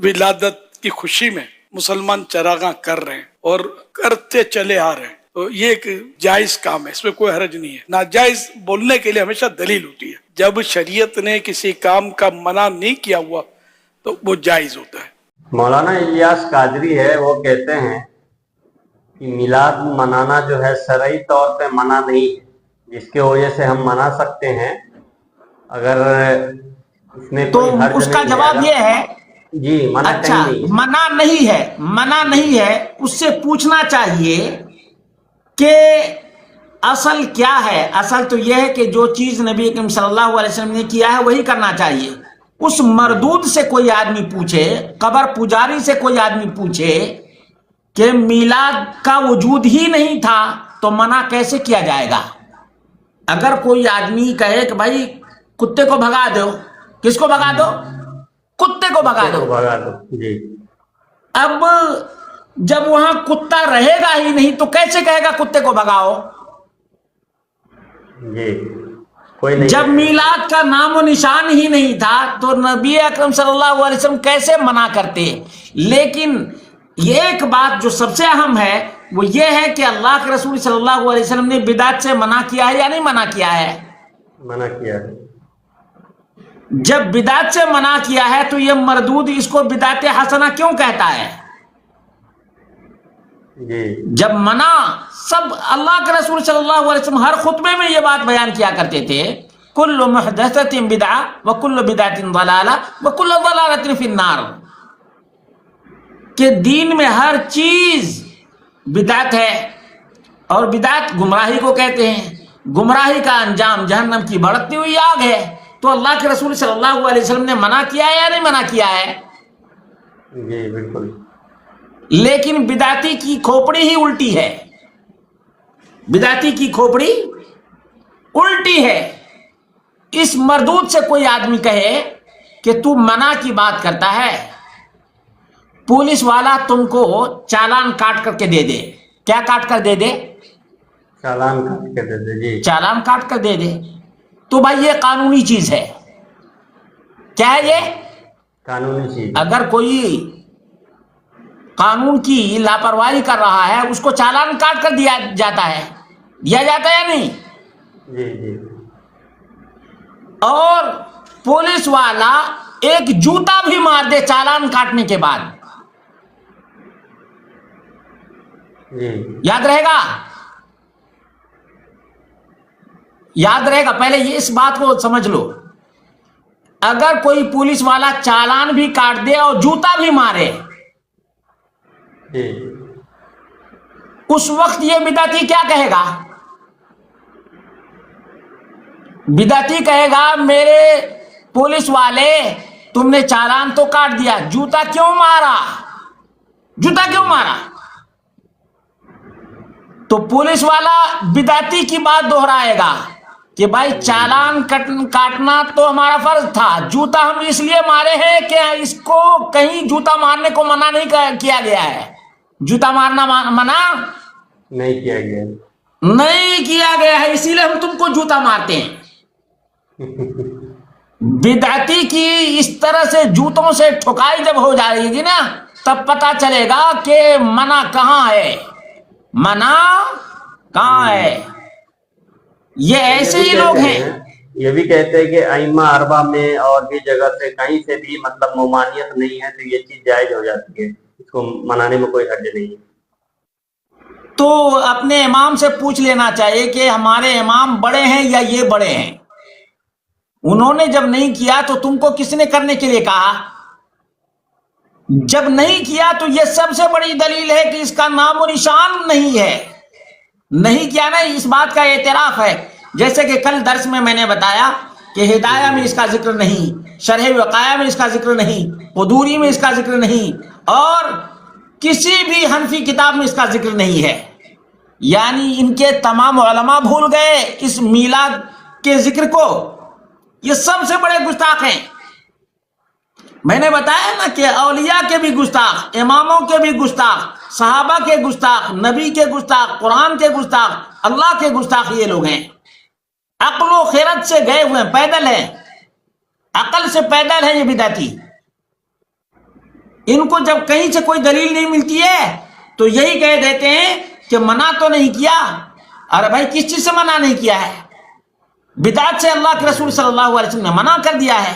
ولادت کی خوشی میں مسلمان چراغاں کر رہے ہیں اور کرتے چلے آ رہے ہیں، تو یہ ایک جائز کام ہے، اس میں کوئی حرج نہیں ہے۔ ناجائز بولنے کے لیے ہمیشہ دلیل ہوتی ہے، جب شریعت نے کسی کام کا منع نہیں کیا ہوا تو وہ جائز ہوتا ہے۔ مولانا الیاس قادری ہے، وہ کہتے ہیں کہ میلاد منانا جو ہے شرعی طور پہ منع نہیں ہے، جس کی وجہ سے ہم منا سکتے ہیں اگر اس میں تو کوئی حرج اس کا نہیں جواب ہے۔ یہ ہے جی منع اچھا کہیں نہیں ہے۔ منع نہیں ہے، اس سے پوچھنا چاہیے کہ اصل کیا ہے۔ اصل تو یہ ہے کہ جو چیز نبی اکرم صلی اللہ علیہ وسلم نے کیا ہے وہی کرنا چاہیے۔ اس مردود سے کوئی آدمی پوچھے، قبر پجاری سے کوئی آدمی پوچھے کہ میلاد کا وجود ہی نہیں تھا تو منع کیسے کیا جائے گا؟ اگر کوئی آدمی کہے کہ بھائی کتے کو بھگا دو، کس کو بھگا دو؟ کتے کو بھگا دو۔ جی اب جب وہاں کتا رہے گا ہی نہیں تو کیسے کہے گا کتے کو بھگاؤ؟ جی کوئی نہیں۔ جب میلاد کا نام و نشان ہی نہیں تھا تو نبی اکرم صلی اللہ علیہ وسلم کیسے منع کرتے؟ لیکن یہ ایک بات جو سب سے اہم ہے وہ یہ ہے کہ اللہ کے رسول صلی اللہ علیہ وسلم نے بدعت سے منع کیا ہے یا نہیں منع کیا ہے؟ منع کیا ہے۔ جب بدعت سے منع کیا ہے تو یہ مردود اس کو بدعت حسنہ کیوں کہتا ہے؟ جی جب منع سب اللہ کے رسول صلی اللہ علیہ وسلم ہر خطبے میں یہ بات بیان کیا کرتے تھے، کل محدثۃ بدعہ وکل بدعۃ ضلالہ وکل ضلالۃ فی النار، کہ دین میں ہر چیز بدعت ہے اور بدعت گمراہی کو کہتے ہیں، گمراہی کا انجام جہنم کی بڑھتی ہوئی آگ ہے۔ تو اللہ کے رسول صلی اللہ علیہ وسلم نے منع کیا ہے یا نہیں منع کیا ہے؟ جی بالکل۔ لیکن بدعتی کی کھوپڑی ہی الٹی ہے، بدعتی کی کھوپڑی الٹی ہے۔ اس مردود سے کوئی آدمی کہے کہ تو منع کی بات کرتا ہے، پولیس والا تم کو چالان کاٹ کر کے دے دے، کیا کاٹ کر دے دے؟ چالان کاٹ کے دے دے۔ جی چالان کاٹ کر دے دے، تو بھائی یہ قانونی چیز ہے، کیا ہے یہ؟ قانونی چیز۔ اگر کوئی قانون کی لاپرواہی کر رہا ہے اس کو چالان کاٹ کر دیا جاتا ہے یا نہیں؟ جی جی اور پولیس والا ایک جوتا بھی مار دے چالان کاٹنے کے بعد، جی یاد رہے گا؟ یاد رہے گا؟ پہلے یہ اس بات کو سمجھ لو، اگر کوئی پولیس والا چالان بھی کاٹ دے اور جوتا بھی مارے جی اس وقت یہ بدعتی کیا کہے گا؟ بدعتی کہے گا میرے پولیس والے تم نے چالان تو کاٹ دیا، جوتا کیوں مارا؟ جوتا کیوں مارا؟ تو پولیس والا بدعتی کی بات دہرائے گا کہ بھائی چالان کاٹنا تو ہمارا فرض تھا، جوتا ہم اس لیے مارے ہیں کہ اس کو کہیں جوتا مارنے کو منع نہیں کیا گیا ہے، جوتا مارنا منع نہیں کیا گیا، نہیں کیا گیا ہے، اسی لیے ہم تم کو جوتا مارتے ہیں۔ بدعتی کی اس طرح سے جوتوں سے ٹھکائی جب ہو جائے گی نا تب پتا چلے گا کہ منع کہاں ہے، منع کہاں ہے۔ یہ ایسے ہی لوگ ہیں، یہ بھی کہتے ہیں کہ ائمہ اربعہ میں اور بھی جگہ سے کہیں سے بھی مطلب ممانعت نہیں ہے تو یہ چیز جائز ہو جاتی ہے، اس کو منانے میں کوئی حرج نہیں ہے۔ تو اپنے امام سے پوچھ لینا چاہیے کہ ہمارے امام بڑے ہیں یا یہ بڑے ہیں، انہوں نے جب نہیں کیا تو تم کو کس نے کرنے کے لیے کہا؟ جب نہیں کیا تو یہ سب سے بڑی دلیل ہے کہ اس کا نام و نشان نہیں ہے، نہیں کیا نا، اس بات کا اعتراف ہے۔ جیسے کہ کل درس میں نے بتایا کہ ہدایہ میں اس کا ذکر نہیں، شرح وقایہ میں اس کا ذکر نہیں، قدوری میں اس کا ذکر نہیں، اور کسی بھی حنفی کتاب میں اس کا ذکر نہیں ہے۔ یعنی ان کے تمام علماء بھول گئے اس میلاد کے ذکر کو، یہ سب سے بڑے گستاخ ہیں۔ میں نے بتایا نا کہ اولیاء کے بھی گستاخ، اماموں کے بھی گستاخ، صحابہ کے گستاخ، نبی کے گستاخ، قرآن کے گستاخ، اللہ کے گستاخ یہ لوگ ہیں۔ عقل و خیرت سے گئے ہوئے ہیں، پیدل ہیں، عقل سے پیدل ہیں یہ بدعتی۔ ان کو جب کہیں سے کوئی دلیل نہیں ملتی ہے تو یہی کہہ دیتے ہیں کہ منع تو نہیں کیا. ارے بھائی کس چیز سے منع نہیں کیا ہے؟ بدعت سے اللہ کے رسول صلی اللہ علیہ وسلم نے منع کر دیا ہے.